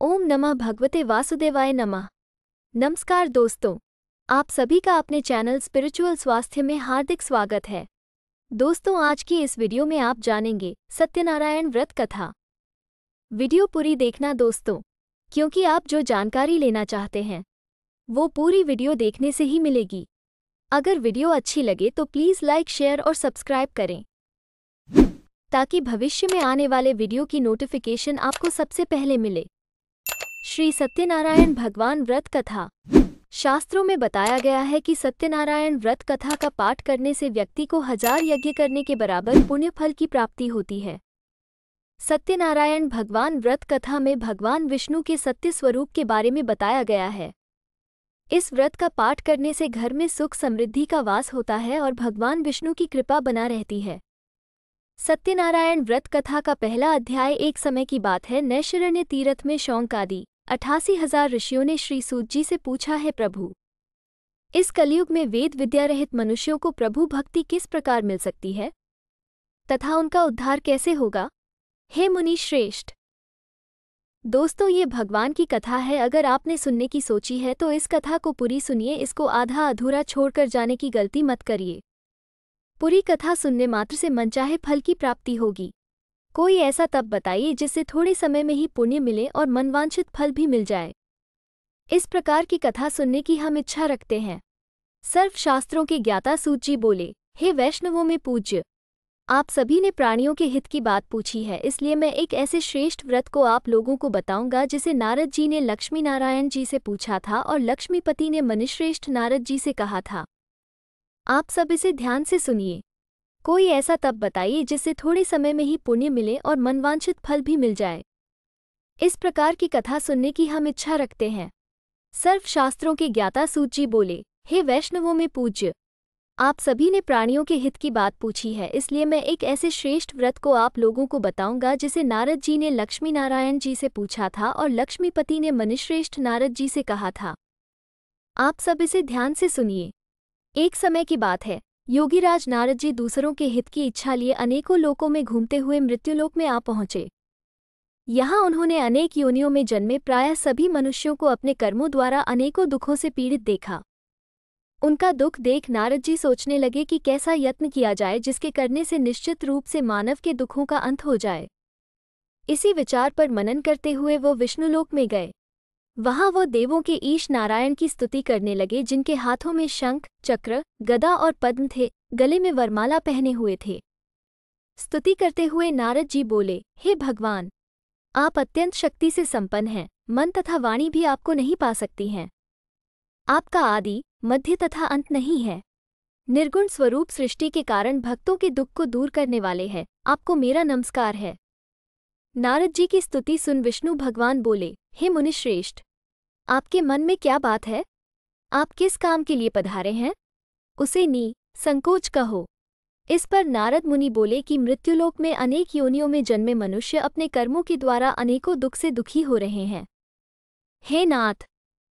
ओम नमः भगवते वासुदेवाय नमः। नमस्कार दोस्तों, आप सभी का अपने चैनल स्पिरिचुअल स्वास्थ्य में हार्दिक स्वागत है। दोस्तों, आज की इस वीडियो में आप जानेंगे सत्यनारायण व्रत कथा। वीडियो पूरी देखना दोस्तों, क्योंकि आप जो जानकारी लेना चाहते हैं वो पूरी वीडियो देखने से ही मिलेगी। अगर वीडियो अच्छी लगे तो प्लीज़ लाइक, शेयर और सब्सक्राइब करें ताकि भविष्य में आने वाले वीडियो की नोटिफिकेशन आपको सबसे पहले मिले। श्री सत्यनारायण भगवान व्रत कथा। शास्त्रों में बताया गया है कि सत्यनारायण व्रत कथा का पाठ करने से व्यक्ति को 1000 यज्ञ करने के बराबर पुण्य फल की प्राप्ति होती है। सत्यनारायण भगवान व्रत कथा में भगवान विष्णु के सत्य स्वरूप के बारे में बताया गया है। इस व्रत का पाठ करने से घर में सुख समृद्धि का वास होता है और भगवान विष्णु की कृपा बना रहती है। सत्यनारायण व्रत कथा का पहला अध्याय एक समय की बात है। नैमिषारण्य तीर्थ में शौनक आदि 88,000 ऋषियों ने श्री सूत जी से पूछा है, प्रभु, इस कलयुग में वेद विद्या रहित मनुष्यों को प्रभु भक्ति किस प्रकार मिल सकती है तथा उनका उद्धार कैसे होगा? हे मुनि श्रेष्ठ। दोस्तों, ये भगवान की कथा है। अगर आपने सुनने की सोची है तो इस कथा को पूरी सुनिए, इसको आधा अधूरा छोड़कर जाने की गलती मत करिए। पूरी कथा सुनने मात्र से मनचाहे फल की प्राप्ति होगी। कोई ऐसा तप बताइए जिससे थोड़े समय में ही पुण्य मिले और मनवांछित फल भी मिल जाए। इस प्रकार की कथा सुनने की हम इच्छा रखते हैं। सर्वशास्त्रों के ज्ञाता सूत जी बोले, हे वैष्णवों में पूज्य, आप सभी ने प्राणियों के हित की बात पूछी है, इसलिए मैं एक ऐसे श्रेष्ठ व्रत को आप लोगों को बताऊंगा जिसे नारद जी ने लक्ष्मी नारायण जी से पूछा था और लक्ष्मीपति ने मुनिश्रेष्ठ नारद जी से कहा था। आप सब इसे ध्यान से सुनिए। कोई ऐसा तप बताइए जिससे थोड़े समय में ही पुण्य मिले और मनवांछित फल भी मिल जाए। इस प्रकार की कथा सुनने की हम इच्छा रखते हैं। सर्वशास्त्रों के ज्ञाता सूत जी बोले, हे वैष्णवों में पूज्य, आप सभी ने प्राणियों के हित की बात पूछी है, इसलिए मैं एक ऐसे श्रेष्ठ व्रत को आप लोगों को बताऊंगा जिसे नारद जी ने लक्ष्मी नारायण जी से पूछा था और लक्ष्मीपति ने मुनिश्रेष्ठ नारद जी से कहा था। आप सब इसे ध्यान से सुनिए। एक समय की बात है, योगीराज नारद जी दूसरों के हित की इच्छा लिए अनेकों लोकों में घूमते हुए मृत्युलोक में आ पहुंचे। यहाँ उन्होंने अनेक योनियों में जन्मे प्रायः सभी मनुष्यों को अपने कर्मों द्वारा अनेकों दुखों से पीड़ित देखा। उनका दुख देख नारद जी सोचने लगे कि कैसा यत्न किया जाए जिसके करने से निश्चित रूप से मानव के दुखों का अंत हो जाए। इसी विचार पर मनन करते हुए वो विष्णुलोक में गए। वहां वो देवों के ईश नारायण की स्तुति करने लगे, जिनके हाथों में शंख, चक्र, गदा और पद्म थे, गले में वरमाला पहने हुए थे। स्तुति करते हुए नारद जी बोले, हे भगवान, आप अत्यंत शक्ति से संपन्न हैं, मन तथा वाणी भी आपको नहीं पा सकती हैं। आपका आदि, मध्य तथा अंत नहीं है। निर्गुण स्वरूप सृष्टि के कारण भक्तों के दुख को दूर करने वाले हैं, आपको मेरा नमस्कार है। नारद जी की स्तुति सुन विष्णु भगवान बोले, हे मुनिश्रेष्ठ, आपके मन में क्या बात है? आप किस काम के लिए पधारे हैं? उसे संकोच कहो। इस पर नारद मुनि बोले कि मृत्युलोक में अनेक योनियों में जन्मे मनुष्य अपने कर्मों के द्वारा अनेकों दुख से दुखी हो रहे हैं। हे नाथ,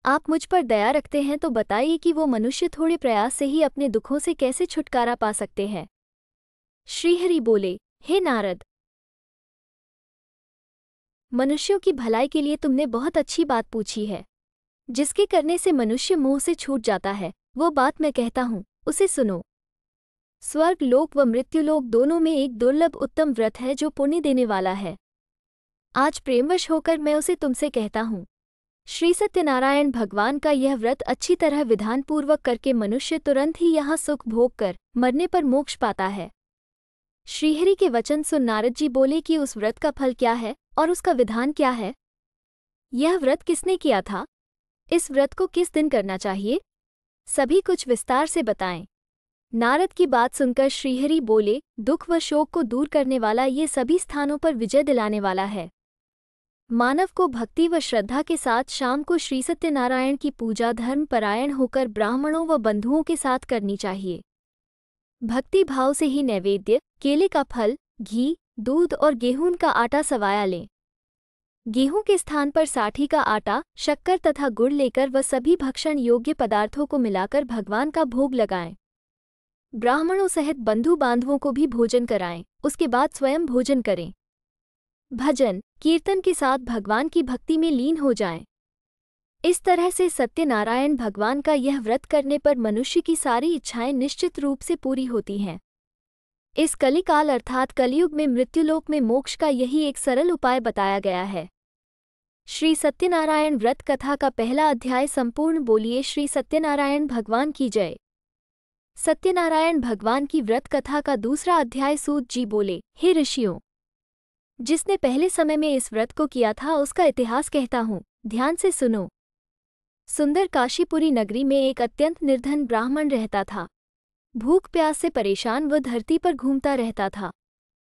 आप मुझ पर दया रखते हैं तो बताइए कि वो मनुष्य थोड़े प्रयास से ही अपने दुखों से कैसे छुटकारा पा सकते हैं। श्रीहरि बोले, हे नारद, मनुष्यों की भलाई के लिए तुमने बहुत अच्छी बात पूछी है। जिसके करने से मनुष्य मोह से छूट जाता है, वो बात मैं कहता हूँ, उसे सुनो। स्वर्ग लोक व मृत्युलोक दोनों में एक दुर्लभ उत्तम व्रत है जो पुण्य देने वाला है। आज प्रेमवश होकर मैं उसे तुमसे कहता हूँ। श्री सत्यनारायण भगवान का यह व्रत अच्छी तरह विधानपूर्वक करके मनुष्य तुरंत ही यहाँ सुख भोग कर मरने पर मोक्ष पाता है। श्रीहरि के वचन सुन नारद जी बोले कि उस व्रत का फल क्या है और उसका विधान क्या है? यह व्रत किसने किया था? इस व्रत को किस दिन करना चाहिए? सभी कुछ विस्तार से बताएं। नारद की बात सुनकर श्रीहरि बोले, दुख व शोक को दूर करने वाला ये सभी स्थानों पर विजय दिलाने वाला है। मानव को भक्ति व श्रद्धा के साथ शाम को श्री सत्यनारायण की पूजा धर्म परायण होकर ब्राह्मणों व बंधुओं के साथ करनी चाहिए। भक्ति भाव से ही नैवेद्य, केले का फल, घी, दूध और गेहूं का आटा सवाया लें। गेहूं के स्थान पर साठी का आटा, शक्कर तथा गुड़ लेकर व सभी भक्षण योग्य पदार्थों को मिलाकर भगवान का भोग लगाएं। ब्राह्मणों सहित बंधु बांधवों को भी भोजन कराएं, उसके बाद स्वयं भोजन करें। भजन कीर्तन के साथ भगवान की भक्ति में लीन हो जाएं। इस तरह से सत्यनारायण भगवान का यह व्रत करने पर मनुष्य की सारी इच्छाएं निश्चित रूप से पूरी होती हैं। इस कलिकाल अर्थात कलयुग में मृत्युलोक में मोक्ष का यही एक सरल उपाय बताया गया है। श्री सत्यनारायण व्रत कथा का पहला अध्याय संपूर्ण बोलिए श्री सत्यनारायण भगवान की जय। सत्यनारायण भगवान की व्रत कथा का दूसरा अध्याय सूत जी बोले, हे ऋषियों, जिसने पहले समय में इस व्रत को किया था उसका इतिहास कहता हूँ, ध्यान से सुनो। सुंदर काशीपुरी नगरी में एक अत्यंत निर्धन ब्राह्मण रहता था। भूख प्यास से परेशान वह धरती पर घूमता रहता था।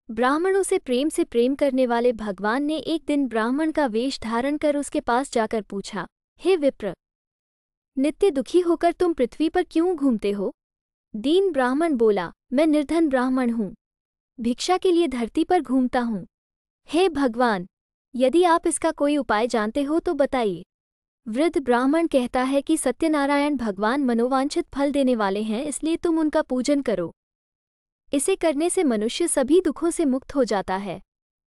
ब्राह्मणों से प्रेम करने वाले भगवान ने एक दिन ब्राह्मण का वेश धारण कर उसके पास जाकर पूछा, हे विप्र, नित्य दुखी होकर तुम पृथ्वी पर क्यों घूमते हो? दीन ब्राह्मण बोला, मैं निर्धन ब्राह्मण हूँ, भिक्षा के लिए धरती पर घूमता हूँ। हे भगवान, यदि आप इसका कोई उपाय जानते हो तो बताइए। वृद्ध ब्राह्मण कहता है कि सत्यनारायण भगवान मनोवांछित फल देने वाले हैं, इसलिए तुम उनका पूजन करो। इसे करने से मनुष्य सभी दुखों से मुक्त हो जाता है।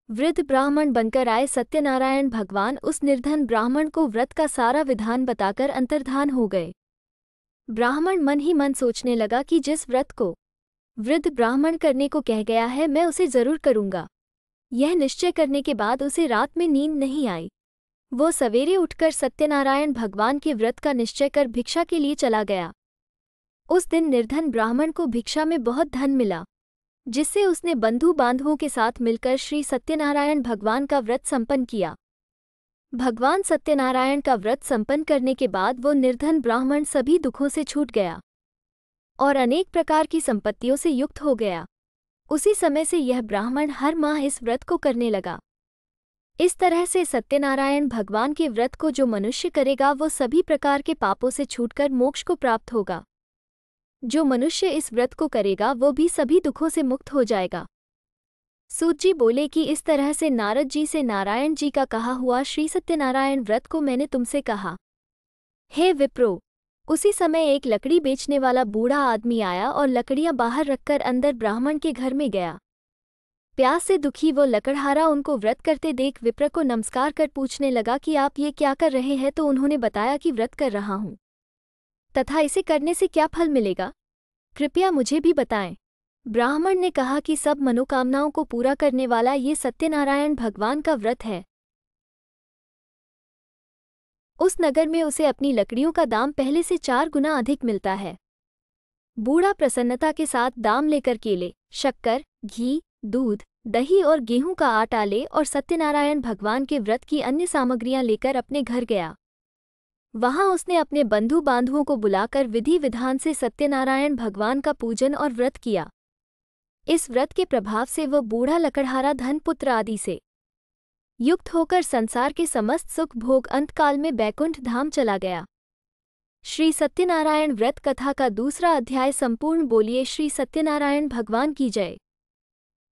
वृद्ध ब्राह्मण बनकर आए सत्यनारायण भगवान उस निर्धन ब्राह्मण को व्रत का सारा विधान बताकर अंतर्धान हो गए। ब्राह्मण मन ही मन सोचने लगा कि जिस व्रत को वृद्ध ब्राह्मण करने को कह गया है मैं उसे जरूर करूंगा। यह निश्चय करने के बाद उसे रात में नींद नहीं आई। वो सवेरे उठकर सत्यनारायण भगवान के व्रत का निश्चय कर भिक्षा के लिए चला गया। उस दिन निर्धन ब्राह्मण को भिक्षा में बहुत धन मिला, जिससे उसने बंधु बांधवों के साथ मिलकर श्री सत्यनारायण भगवान का व्रत संपन्न किया। भगवान सत्यनारायण का व्रत संपन्न करने के बाद वो निर्धन ब्राह्मण सभी दुखों से छूट गया और अनेक प्रकार की संपत्तियों से युक्त हो गया। उसी समय से यह ब्राह्मण हर माह इस व्रत को करने लगा। इस तरह से सत्यनारायण भगवान के व्रत को जो मनुष्य करेगा वो सभी प्रकार के पापों से छूटकर मोक्ष को प्राप्त होगा। जो मनुष्य इस व्रत को करेगा वो भी सभी दुखों से मुक्त हो जाएगा। सूत जी बोले कि इस तरह से नारद जी से नारायण जी का कहा हुआ श्री सत्यनारायण व्रत को मैंने तुमसे कहा। हे विप्रो, उसी समय एक लकड़ी बेचने वाला बूढ़ा आदमी आया और लकड़ियां बाहर रखकर अंदर ब्राह्मण के घर में गया। प्यास से दुखी वो लकड़हारा उनको व्रत करते देख विप्र को नमस्कार कर पूछने लगा कि आप ये क्या कर रहे हैं? तो उन्होंने बताया कि व्रत कर रहा हूँ तथा इसे करने से क्या फल मिलेगा, कृपया मुझे भी बताएं। ब्राह्मण ने कहा कि सब मनोकामनाओं को पूरा करने वाला ये सत्यनारायण भगवान का व्रत है। उस नगर में उसे अपनी लकड़ियों का दाम पहले से 4 गुना अधिक मिलता है। बूढ़ा प्रसन्नता के साथ दाम लेकर केले, शक्कर, घी, दूध, दही और गेहूं का आटा ले और सत्यनारायण भगवान के व्रत की अन्य सामग्रियां लेकर अपने घर गया। वहां उसने अपने बंधु बांधवों को बुलाकर विधि विधान से सत्यनारायण भगवान का पूजन और व्रत किया। इस व्रत के प्रभाव से वह बूढ़ा लकड़हारा धन पुत्र आदि से युक्त होकर संसार के समस्त सुख भोग अंतकाल में बैकुंठ धाम चला गया। श्री सत्यनारायण व्रत कथा का दूसरा अध्याय संपूर्ण बोलिए श्री सत्यनारायण भगवान की जय।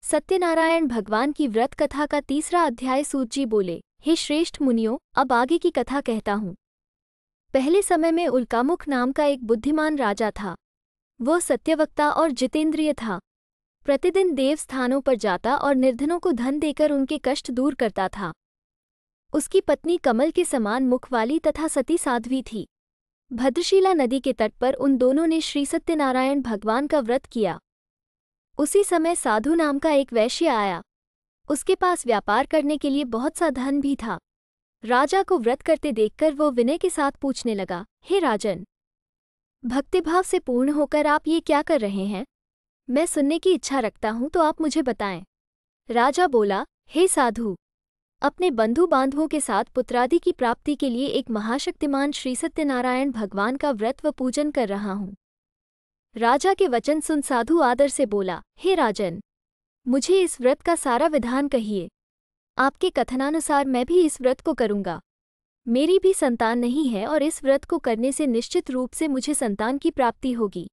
सत्यनारायण भगवान की व्रत कथा का तीसरा अध्याय सूत जी बोले, हे श्रेष्ठ मुनियों, अब आगे की कथा कहता हूँ। पहले समय में उल्कामुख नाम का एक बुद्धिमान राजा था। वो सत्यवक्ता और जितेंद्रिय था। प्रतिदिन देव स्थानों पर जाता और निर्धनों को धन देकर उनके कष्ट दूर करता था। उसकी पत्नी कमल के समान मुख वाली तथा सती साध्वी थी। भद्रशिला नदी के तट पर उन दोनों ने श्री सत्यनारायण भगवान का व्रत किया। उसी समय साधु नाम का एक वैश्य आया। उसके पास व्यापार करने के लिए बहुत सा धन भी था। राजा को व्रत करते देखकर वो विनय के साथ पूछने लगा, हे राजन, भक्तिभाव से पूर्ण होकर आप ये क्या कर रहे हैं? मैं सुनने की इच्छा रखता हूँ, तो आप मुझे बताएं। राजा बोला, हे साधु, अपने बंधु बांधवों के साथ पुत्रादि की प्राप्ति के लिए एक महाशक्तिमान श्री सत्यनारायण भगवान का व्रत व पूजन कर रहा हूँ। राजा के वचन सुन साधु आदर से बोला, हे राजन, मुझे इस व्रत का सारा विधान कहिए। आपके कथनानुसार मैं भी इस व्रत को करूँगा। मेरी भी संतान नहीं है और इस व्रत को करने से निश्चित रूप से मुझे संतान की प्राप्ति होगी।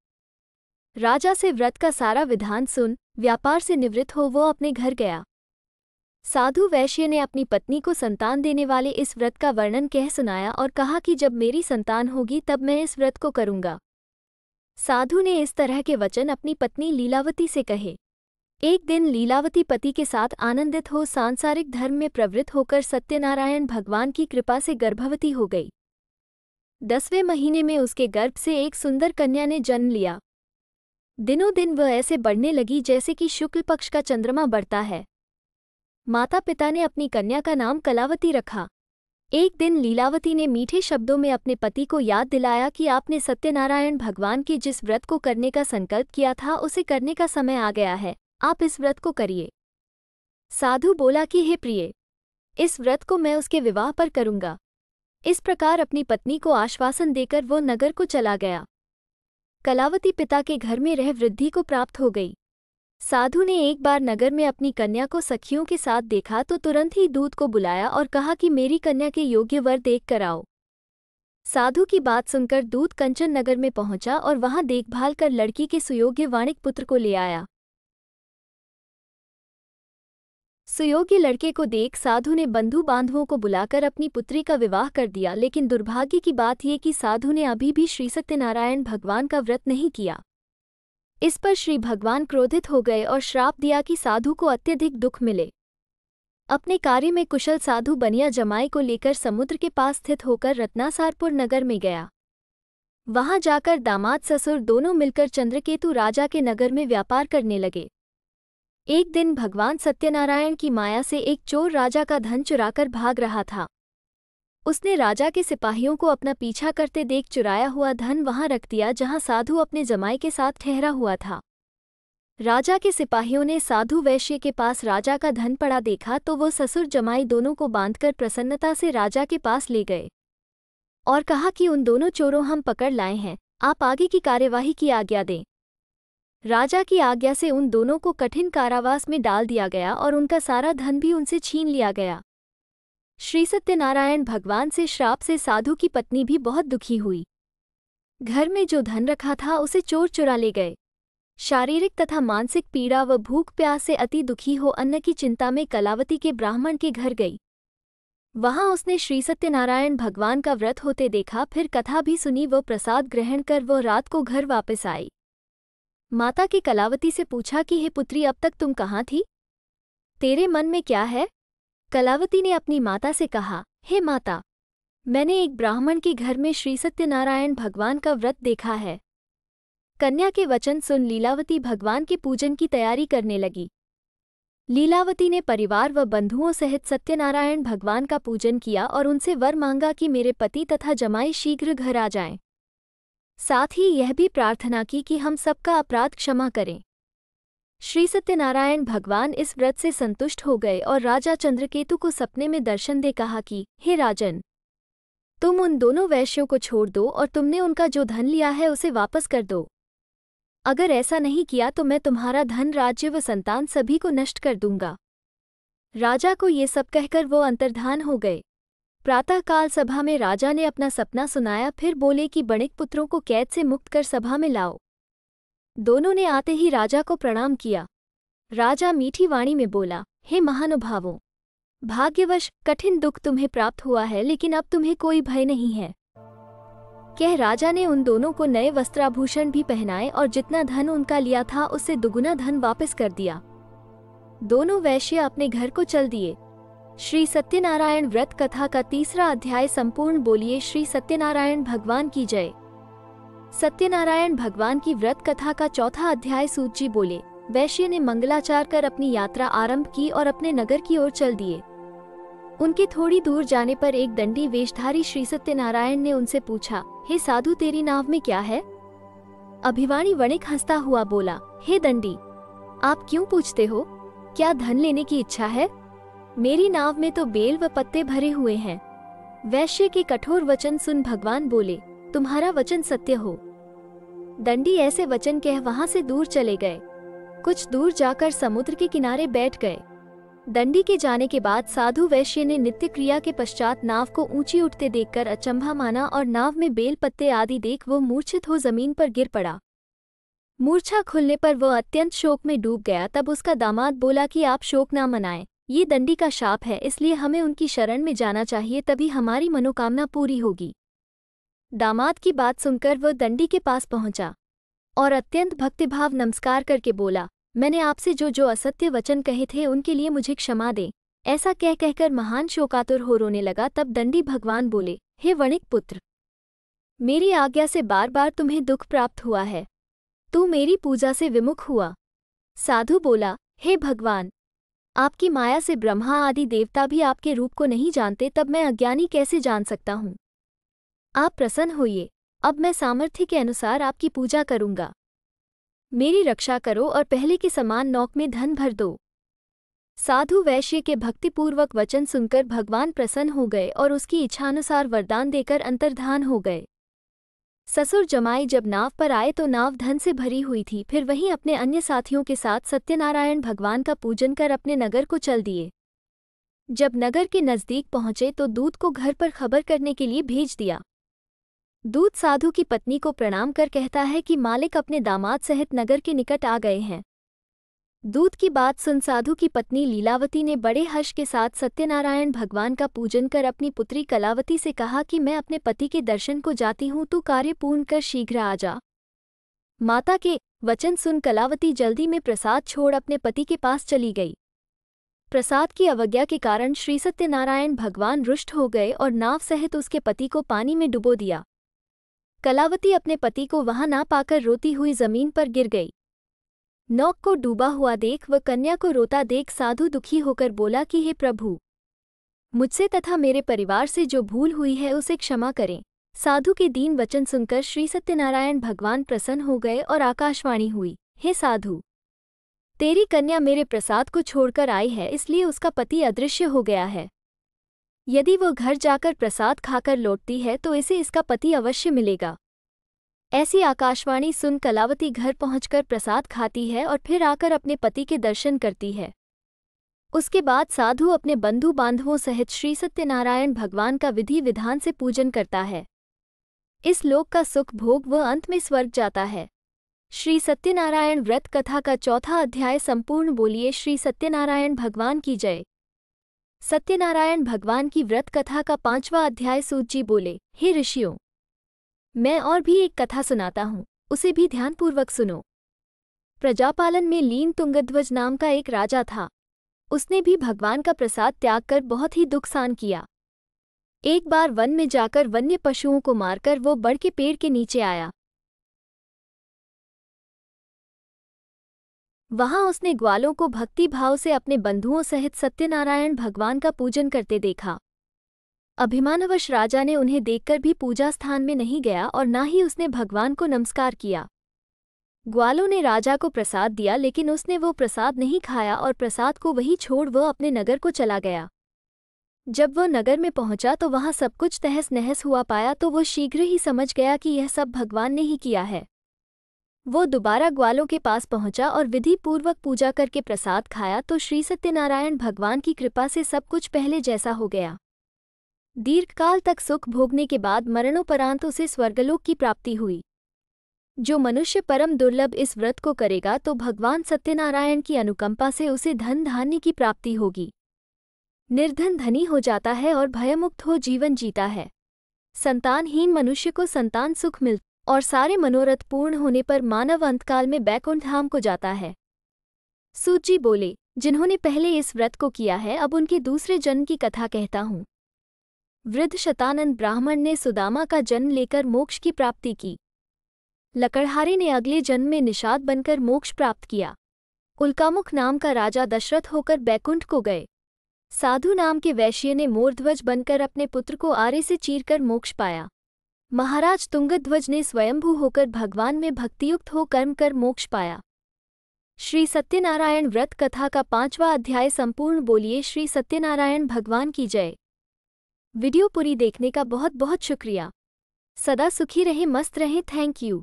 राजा से व्रत का सारा विधान सुन व्यापार से निवृत्त हो वो अपने घर गया। साधु वैश्य ने अपनी पत्नी को संतान देने वाले इस व्रत का वर्णन कह सुनाया और कहा कि जब मेरी संतान होगी तब मैं इस व्रत को करूँगा। साधु ने इस तरह के वचन अपनी पत्नी लीलावती से कहे। एक दिन लीलावती पति के साथ आनंदित हो सांसारिक धर्म में प्रवृत्त होकर सत्यनारायण भगवान की कृपा से गर्भवती हो गई। 10वें महीने में उसके गर्भ से एक सुंदर कन्या ने जन्म लिया। दिनों दिन वह ऐसे बढ़ने लगी जैसे कि शुक्ल पक्ष का चंद्रमा बढ़ता है। माता पिता ने अपनी कन्या का नाम कलावती रखा। एक दिन लीलावती ने मीठे शब्दों में अपने पति को याद दिलाया कि आपने सत्यनारायण भगवान के जिस व्रत को करने का संकल्प किया था उसे करने का समय आ गया है, आप इस व्रत को करिए। साधु बोला कि हे प्रिय, इस व्रत को मैं उसके विवाह पर करूंगा। इस प्रकार अपनी पत्नी को आश्वासन देकर वो नगर को चला गया। कलावती पिता के घर में रह वृद्धि को प्राप्त हो गई। साधु ने एक बार नगर में अपनी कन्या को सखियों के साथ देखा तो तुरंत ही दूत को बुलाया और कहा कि मेरी कन्या के योग्य वर देख कर आओ। साधु की बात सुनकर दूत कंचन नगर में पहुंचा और वहां देखभाल कर लड़की के सुयोग्य वाणिक पुत्र को ले आया। सुयोग्य लड़के को देख साधु ने बंधु बांधवों को बुलाकर अपनी पुत्री का विवाह कर दिया, लेकिन दुर्भाग्य की बात ये कि साधु ने अभी भी श्री सत्यनारायण भगवान का व्रत नहीं किया। इस पर श्री भगवान क्रोधित हो गए और श्राप दिया कि साधु को अत्यधिक दुख मिले। अपने कार्य में कुशल साधु बनिया जमाई को लेकर समुद्र के पास स्थित होकर रत्नासारपुर नगर में गया। वहां जाकर दामाद ससुर दोनों मिलकर चंद्रकेतु राजा के नगर में व्यापार करने लगे। एक दिन भगवान सत्यनारायण की माया से एक चोर राजा का धन चुराकर भाग रहा था। उसने राजा के सिपाहियों को अपना पीछा करते देख चुराया हुआ धन वहां रख दिया जहां साधु अपने जमाई के साथ ठहरा हुआ था। राजा के सिपाहियों ने साधु वैश्य के पास राजा का धन पड़ा देखा तो वो ससुर जमाई दोनों को बांधकर प्रसन्नता से राजा के पास ले गए और कहा कि उन दोनों चोरों हम पकड़ लाए हैं, आप आगे की कार्यवाही की आज्ञा दें। राजा की आज्ञा से उन दोनों को कठिन कारावास में डाल दिया गया और उनका सारा धन भी उनसे छीन लिया गया। श्री सत्यनारायण भगवान से श्राप से साधु की पत्नी भी बहुत दुखी हुई। घर में जो धन रखा था उसे चोर चुरा ले गए। शारीरिक तथा मानसिक पीड़ा व भूख प्यास से अति दुखी हो अन्न की चिंता में कलावती के ब्राह्मण के घर गई। वहां उसने श्री सत्यनारायण भगवान का व्रत होते देखा, फिर कथा भी सुनी व प्रसाद ग्रहण कर वह रात को घर वापस आई। माता के कलावती से पूछा कि हे पुत्री, अब तक तुम कहाँ थी? तेरे मन में क्या है? कलावती ने अपनी माता से कहा, हे माता, मैंने एक ब्राह्मण के घर में श्री सत्यनारायण भगवान का व्रत देखा है। कन्या के वचन सुन लीलावती भगवान के पूजन की तैयारी करने लगी। लीलावती ने परिवार व बंधुओं सहित सत्यनारायण भगवान का पूजन किया और उनसे वर मांगा कि मेरे पति तथा जमाई शीघ्र घर आ जाएं। साथ ही यह भी प्रार्थना की कि हम सबका अपराध क्षमा करें। श्री सत्यनारायण भगवान इस व्रत से संतुष्ट हो गए और राजा चंद्रकेतु को सपने में दर्शन दे कहा कि हे राजन, तुम उन दोनों वैश्यों को छोड़ दो और तुमने उनका जो धन लिया है उसे वापस कर दो। अगर ऐसा नहीं किया तो मैं तुम्हारा धन, राज्य व संतान सभी को नष्ट कर दूंगा। राजा को ये सब कहकर वो अंतर्धान हो गए। प्रातःकाल सभा में राजा ने अपना सपना सुनाया, फिर बोले कि बणिक पुत्रों को कैद से मुक्त कर सभा में लाओ। दोनों ने आते ही राजा को प्रणाम किया। राजा मीठी वाणी में बोला, हे महानुभावों, भाग्यवश कठिन दुख तुम्हें प्राप्त हुआ है, लेकिन अब तुम्हें कोई भय नहीं है। कह राजा ने उन दोनों को नए वस्त्राभूषण भी पहनाए और जितना धन उनका लिया था उससे दुगुना धन वापस कर दिया। दोनों वैश्य अपने घर को चल दिए। श्री सत्यनारायण व्रत कथा का 3रा अध्याय संपूर्ण। बोलिए श्री सत्यनारायण भगवान की जय। सत्यनारायण भगवान की व्रत कथा का 4था अध्याय। सूत जी बोले, वैश्य ने मंगलाचार कर अपनी यात्रा आरंभ की और अपने नगर की ओर चल दिए। उनके थोड़ी दूर जाने पर एक दंडी वेशधारी श्री सत्यनारायण ने उनसे पूछा, हे साधु, तेरी नाव में क्या है? अभिवाणी वणिक हंसता हुआ बोला, हे दंडी, आप क्यों पूछते हो? क्या धन लेने की इच्छा है? मेरी नाव में तो बेल व पत्ते भरे हुए हैं। वैश्य के कठोर वचन सुन भगवान बोले, तुम्हारा वचन सत्य हो। दंडी ऐसे वचन कह वहां से दूर चले गए। कुछ दूर जाकर समुद्र के किनारे बैठ गए। दंडी के जाने के बाद साधु वैश्य ने नित्य क्रिया के पश्चात नाव को ऊंची उठते देखकर अचंभा माना और नाव में बेल पत्ते आदि देख वो मूर्छित हो जमीन पर गिर पड़ा। मूर्छा खुलने पर वह अत्यंत शोक में डूब गया। तब उसका दामाद बोला कि आप शोक ना मनाएं, ये दंडी का शाप है, इसलिए हमें उनकी शरण में जाना चाहिए, तभी हमारी मनोकामना पूरी होगी। दामाद की बात सुनकर वह दंडी के पास पहुंचा और अत्यंत भक्तिभाव नमस्कार करके बोला, मैंने आपसे जो जो असत्य वचन कहे थे उनके लिए मुझे क्षमा दें। ऐसा कहकर महान शोकातुर हो रोने लगा। तब दंडी भगवान बोले, हे वणिक पुत्र, मेरी आज्ञा से बार बार तुम्हें दुख प्राप्त हुआ है। तू मेरी पूजा से विमुख हुआ। साधु बोला, हे भगवान, आपकी माया से ब्रह्मा आदि देवता भी आपके रूप को नहीं जानते, तब मैं अज्ञानी कैसे जान सकता हूँ। आप प्रसन्न होइए, अब मैं सामर्थ्य के अनुसार आपकी पूजा करूँगा। मेरी रक्षा करो और पहले के समान नौक में धन भर दो। साधु वैश्य के भक्तिपूर्वक वचन सुनकर भगवान प्रसन्न हो गए और उसकी इच्छानुसार वरदान देकर अंतर्धान हो गए। ससुर जमाई जब नाव पर आए तो नाव धन से भरी हुई थी। फिर वहीं अपने अन्य साथियों के साथ सत्यनारायण भगवान का पूजन कर अपने नगर को चल दिए। जब नगर के नज़दीक पहुंचे तो दूत को घर पर खबर करने के लिए भेज दिया। दूत साधु की पत्नी को प्रणाम कर कहता है कि मालिक अपने दामाद सहित नगर के निकट आ गए हैं। दूत की बात सुन साधु की पत्नी लीलावती ने बड़े हर्ष के साथ सत्यनारायण भगवान का पूजन कर अपनी पुत्री कलावती से कहा कि मैं अपने पति के दर्शन को जाती हूँ, तू कार्य पूर्ण कर शीघ्र आ जा। माता के वचन सुन कलावती जल्दी में प्रसाद छोड़ अपने पति के पास चली गई। प्रसाद की अवज्ञा के कारण श्री सत्यनारायण भगवान रुष्ट हो गए और नाव सहित उसके पति को पानी में डुबो दिया। कलावती अपने पति को वहां ना पाकर रोती हुई जमीन पर गिर गई। नौक को डूबा हुआ देख व कन्या को रोता देख साधु दुखी होकर बोला कि हे प्रभु, मुझसे तथा मेरे परिवार से जो भूल हुई है उसे क्षमा करें। साधु के दीन वचन सुनकर श्री सत्यनारायण भगवान प्रसन्न हो गए और आकाशवाणी हुई, हे साधु, तेरी कन्या मेरे प्रसाद को छोड़कर आई है, इसलिए उसका पति अदृश्य हो गया है। यदि वो घर जाकर प्रसाद खाकर लौटती है तो इसे इसका पति अवश्य मिलेगा। ऐसी आकाशवाणी सुन कलावती घर पहुंचकर प्रसाद खाती है और फिर आकर अपने पति के दर्शन करती है। उसके बाद साधु अपने बंधु बांधवों सहित श्री सत्यनारायण भगवान का विधि विधान से पूजन करता है। इस लोक का सुख भोग व अंत में स्वर्ग जाता है। श्री सत्यनारायण व्रत कथा का 4था अध्याय संपूर्ण। बोलिए श्री सत्यनारायण भगवान की जय। सत्यनारायण भगवान की व्रत कथा का 5वां अध्याय। सूत जी बोले, हे ऋषियों, मैं और भी एक कथा सुनाता हूँ, उसे भी ध्यानपूर्वक सुनो। प्रजापालन में लीन तुंगध्वज नाम का एक राजा था। उसने भी भगवान का प्रसाद त्याग कर बहुत ही दुख सहन किया। एक बार वन में जाकर वन्य पशुओं को मारकर वो बड़ के पेड़ के नीचे आया। वहां उसने ग्वालों को भक्ति भाव से अपने बंधुओं सहित सत्यनारायण भगवान का पूजन करते देखा। अभिमानवश राजा ने उन्हें देखकर भी पूजा स्थान में नहीं गया और ना ही उसने भगवान को नमस्कार किया। ग्वालों ने राजा को प्रसाद दिया, लेकिन उसने वो प्रसाद नहीं खाया और प्रसाद को वहीं छोड़ वह अपने नगर को चला गया। जब वह नगर में पहुंचा तो वहां सब कुछ तहस नहस हुआ पाया तो वो शीघ्र ही समझ गया कि यह सब भगवान ने ही किया है। वो दोबारा ग्वालों के पास पहुंचा और विधि पूर्वक पूजा करके प्रसाद खाया तो श्री सत्यनारायण भगवान की कृपा से सब कुछ पहले जैसा हो गया। दीर्घकाल तक सुख भोगने के बाद मरणोपरांत उसे स्वर्गलोक की प्राप्ति हुई। जो मनुष्य परम दुर्लभ इस व्रत को करेगा तो भगवान सत्यनारायण की अनुकंपा से उसे धन धान्य की प्राप्ति होगी। निर्धन धनी हो जाता है और भयमुक्त हो जीवन जीता है। संतानहीन मनुष्य को संतान सुख मिलता और सारे मनोरथ पूर्ण होने पर मानव अंतकाल में बैकुंठ धाम को जाता है। सूत जी बोले, जिन्होंने पहले इस व्रत को किया है अब उनके दूसरे जन्म की कथा कहता हूँ। वृद्ध शतानंद ब्राह्मण ने सुदामा का जन्म लेकर मोक्ष की प्राप्ति की। लकड़हारे ने अगले जन्म में निषाद बनकर मोक्ष प्राप्त किया। उल्कामुख नाम का राजा दशरथ होकर बैकुंठ को गए। साधु नाम के वैश्य ने मोरध्वज बनकर अपने पुत्र को आरे से चीरकर मोक्ष पाया। महाराज तुंगध्वज ने स्वयंभू होकर भगवान में भक्तियुक्त हो कर्म कर मोक्ष पाया। श्री सत्यनारायण व्रत कथा का 5वां अध्याय संपूर्ण। बोलिए श्री सत्यनारायण भगवान की जय। वीडियो पूरी देखने का बहुत बहुत शुक्रिया। सदा सुखी रहें, मस्त रहें। Thank you.